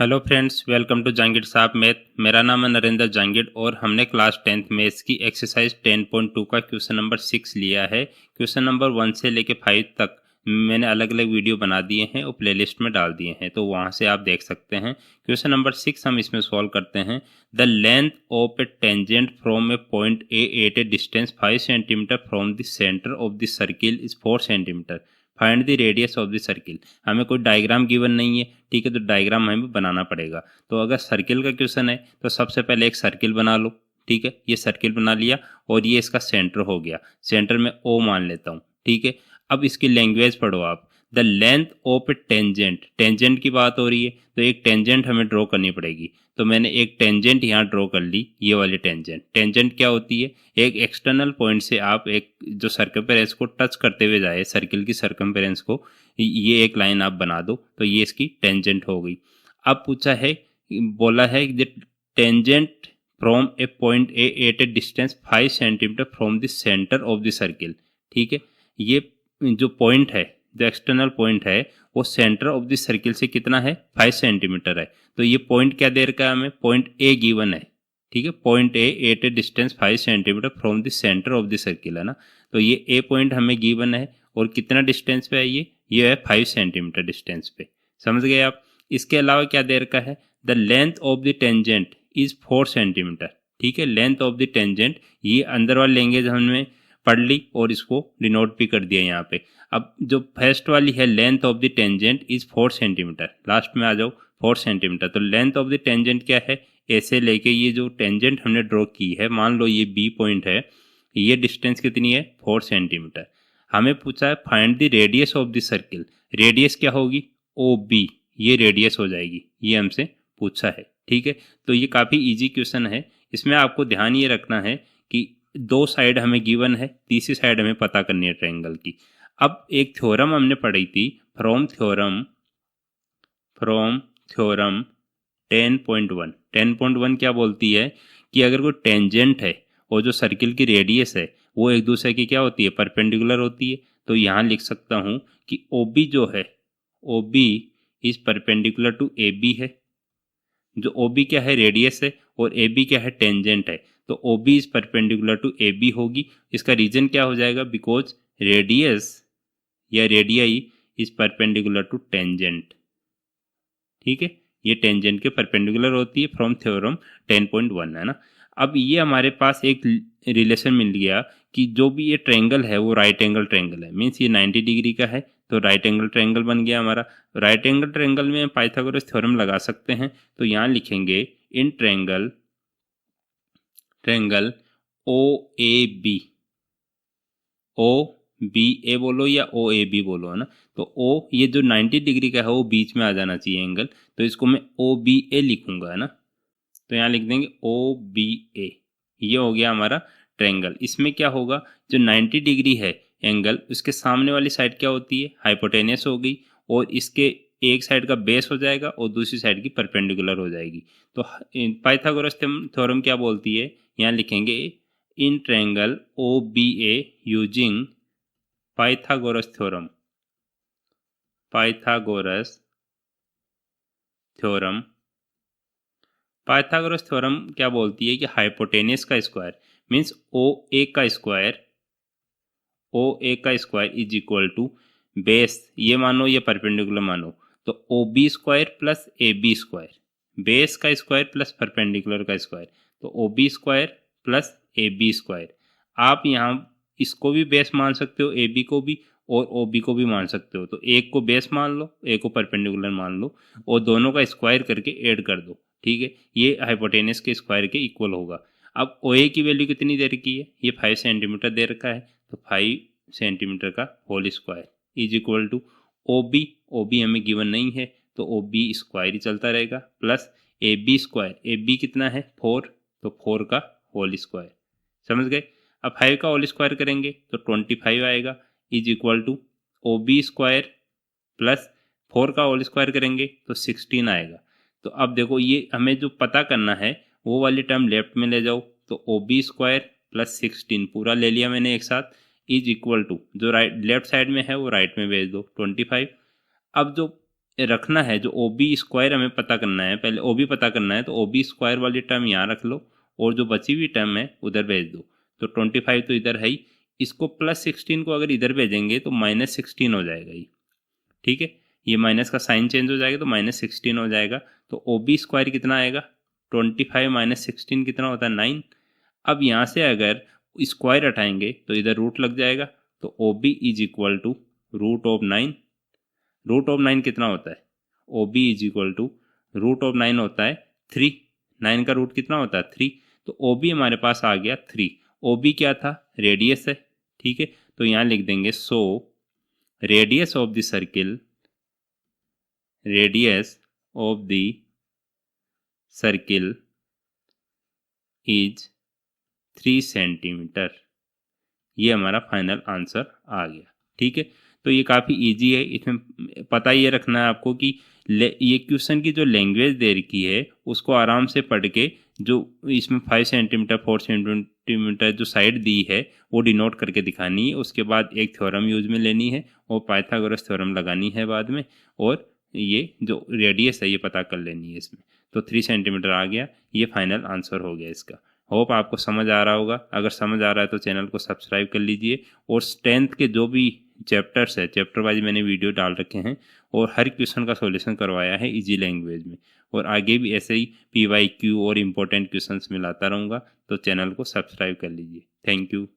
Hello friends, welcome to Jangid Sahab math. मेरा नाम है नरेंद्र जांगिड और हमने क्लास 10th मैथ्स की एक्सरसाइज 10.2 का क्वेश्चन नंबर 6 लिया है। क्वेश्चन नंबर 1 से लेके 5 तक मैंने अलग अलग वीडियो बना दिए हैं और प्लेलिस्ट में डाल दिए हैं, तो वहां से आप देख सकते हैं। क्वेश्चन नंबर 6 हम इसमें सॉल्व करते हैं। The length of a tangent from a point A at a distance 5 centimetre from the centre of the circle is 4 centimetre. Find the radius of the circle. हमें कोई डायग्राम गिवन नहीं है, ठीक है, तो डायग्राम हमें बनाना पड़ेगा। तो अगर सर्किल का क्वेश्चन है तो सबसे पहले एक सर्किल बना लो, ठीक है। ये सर्किल बना लिया और ये इसका सेंटर हो गया। सेंटर में ओ मान लेता हूँ, ठीक है। अब इसकी लैंग्वेज पढ़ो आप। The length of a tangent, tangent की बात हो रही है तो एक टेंजेंट हमें ड्रॉ करनी पड़ेगी। तो मैंने एक टेंजेंट यहाँ ड्रॉ कर ली, ये वाली टेंजेंट। टेंजेंट क्या होती है? एक एक्सटर्नल पॉइंट से आप एक जो सर्कमफेरेंस को टच करते हुए जाए, सर्किल की सर्कमफेरेंस को, ये एक लाइन आप बना दो तो ये इसकी टेंजेंट हो गई। अब पूछा है, बोला है the tangent from a point A at a distance 5 centimetre from the centre of the circle, ठीक है। ये जो पॉइंट है, जो एक्सटर्नल पॉइंट है, वो सेंटर ऑफ द सर्किल से कितना है? 5 सेंटीमीटर है। तो ये पॉइंट क्या दे रखा है हमें? पॉइंट ए गिवन है, ठीक है। Point A at a distance 5 centimetre from the centre of the circle है ना। तो ये ए पॉइंट हमें गिवन है और कितना डिस्टेंस पे है ये है 5 सेंटीमीटर डिस्टेंस पे। समझ गए आप? इसके अलावा क्या दे रखा है? The length of the tangent is 4 centimetre, ठीक है। लेंथ ऑफ द टेंजेंट, ये अंदर वाली लैंग्वेज हमने पढ़ ली और इसको डिनोट भी कर दिया यहाँ पे। अब जो फर्स्ट वाली है, length of the tangent is 4 centimetre, last में आ जाओ 4 सेंटीमीटर। तो लेंथ ऑफ द टेंजेंट क्या है? ऐसे लेके ये जो टेंजेंट हमने ड्रॉ की है, मान लो ये बी पॉइंट है, ये डिस्टेंस कितनी है? 4 सेंटीमीटर। हमें पूछा है find the radius of the circle. Radius क्या होगी? ओ बी, ये रेडियस हो जाएगी, ये हमसे पूछा है, ठीक है। तो ये काफ़ी इजी क्वेश्चन है। इसमें आपको ध्यान ये रखना है कि दो साइड हमें गिवन है, तीसरी साइड हमें पता करनी है ट्रायंगल की। अब एक थ्योरम हमने पढ़ी थी, फ्रॉम थ्योरम 10.1। 10.1 क्या बोलती है कि अगर कोई टेंजेंट है और जो सर्किल की रेडियस है वो एक दूसरे की क्या होती है? परपेंडिकुलर होती है। तो यहाँ लिख सकता हूँ कि ओ बी जो है, O B is perpendicular to A B है। जो ओ बी क्या है? रेडियस है, और ए बी क्या है? टेंजेंट है। तो O B is perpendicular to A B होगी। इसका रीजन क्या हो जाएगा? बिकॉज रेडियस या radii is perpendicular to tangent, ठीक है। ये टेंजेंट के परपेंडिकुलर होती है फ्रॉम थ्योरम 10.1, है ना। अब ये हमारे पास एक रिलेशन मिल गया कि जो भी ये ट्रायंगल है वो राइट एंगल ट्रायंगल है। मीन्स ये 90 डिग्री का है, तो राइट एंगल ट्रायंगल बन गया हमारा। राइट एंगल ट्रायंगल में पाइथागोरस थ्योरम लगा सकते हैं। तो यहाँ लिखेंगे in triangle O A B, O B A बोलो या ओ ए बी बोलो, है ना। तो ओ, ये जो 90 डिग्री का है वो बीच में आ जाना चाहिए एंगल, तो इसको मैं ओ बी ए लिखूंगा, है ना। तो यहाँ लिख देंगे ओ बी ए। ये हो गया हमारा ट्रायंगल। इसमें क्या होगा? जो 90 डिग्री है एंगल, उसके सामने वाली साइड क्या होती है? हाइपोटेनियस हो गई, और इसके एक साइड का बेस हो जाएगा और दूसरी साइड की परपेंडिकुलर हो जाएगी। तो पाइथागोरस थ्योरम क्या बोलती है? यहाँ लिखेंगे in triangle O B A using Pythagoras theorem. Pythagoras theorem Pythagoras theorem क्या बोलती है कि हाइपोटेनियस का स्क्वायर मीन्स ओ ए का square is equal to base, ये मानो ये परपेंडिकुलर मानो, तो O B square plus A B square. Base का स्क्वायर प्लस परपेंडिकुलर का स्क्वायर, तो O B square plus A B square. आप यहाँ इसको भी बेस मान सकते हो, ए बी को भी, और ओ बी को भी मान सकते हो। तो एक को बेस मान लो, एक को परपेंडिकुलर मान लो, और दोनों का स्क्वायर करके ऐड कर दो, ठीक है। ये हाइपोटेनस के स्क्वायर के इक्वल होगा। अब ओ ए की वैल्यू कितनी दे रखी है? ये 5 सेंटीमीटर दे रखा है, तो 5 सेंटीमीटर का whole square is equal to O B हमें गिवन नहीं है, तो ओ बी स्क्वायर ही चलता रहेगा, plus A B square. A B कितना है? 4, तो 4 का होल स्क्वायर। समझ गए? अब 5 का होल स्क्वायर करेंगे तो 25 आएगा, is equal to O B square plus 4 का होल स्क्वायर करेंगे तो 16 आएगा। तो अब देखो, ये हमें जो पता करना है वो वाली टर्म लेफ्ट में ले जाओ, तो ओ बी स्क्वायर प्लस 16 पूरा ले लिया मैंने एक साथ, इज इक्वल टू जो राइट लेफ्ट साइड में है वो राइट में भेज दो 25। अब जो रखना है, जो ओ बी स्क्वायर हमें पता करना है, पहले ओ बी पता करना है, तो ओ बी स्क्वायर वाली टर्म यहाँ रख लो और जो बची हुई टर्म है उधर भेज दो। तो 25 तो इधर है ही, इसको +16 को अगर इधर भेजेंगे तो -16 हो जाएगा ये, ठीक है। ये माइनस का साइन चेंज हो जाएगा तो -16 हो जाएगा। तो ओ बी स्क्वायर कितना आएगा, 25 - 16 कितना होता है 9। अब यहाँ से अगर स्क्वायर हटाएंगे तो इधर रूट लग जाएगा, तो O B is equal to √9। √9 कितना होता है, O B is equal to √9 होता है 3। 9 का रूट कितना होता है 3। तो ओ बी हमारे पास आ गया 3। ओ बी क्या था, रेडियस है, ठीक है। तो यहाँ लिख देंगे so radius of the circle, radius of the circle is 3 centimetre. ये हमारा फाइनल आंसर आ गया, ठीक है। तो ये काफ़ी इजी है, इसमें पता ये रखना है आपको कि ये क्वेश्चन की जो लैंग्वेज दे रखी है उसको आराम से पढ़ के, जो इसमें 5 सेंटीमीटर 4 सेंटीमीटर जो साइड दी है वो डिनोट करके दिखानी है। उसके बाद एक थ्योरम यूज में लेनी है और पाइथागोरस थ्योरम लगानी है बाद में, और ये जो रेडियस है ये पता कर लेनी है इसमें। तो 3 सेंटीमीटर आ गया, ये फाइनल आंसर हो गया इसका। होप आपको समझ आ रहा होगा। अगर समझ आ रहा है तो चैनल को सब्सक्राइब कर लीजिए, और 10th के जो भी चैप्टर्स है चैप्टर वाइज मैंने वीडियो डाल रखे हैं और हर क्वेश्चन का सॉल्यूशन करवाया है इजी लैंग्वेज में, और आगे भी ऐसे ही PYQ और इम्पोर्टेंट क्वेश्चंस में लाता रहूँगा। तो चैनल को सब्सक्राइब कर लीजिए। Thank you.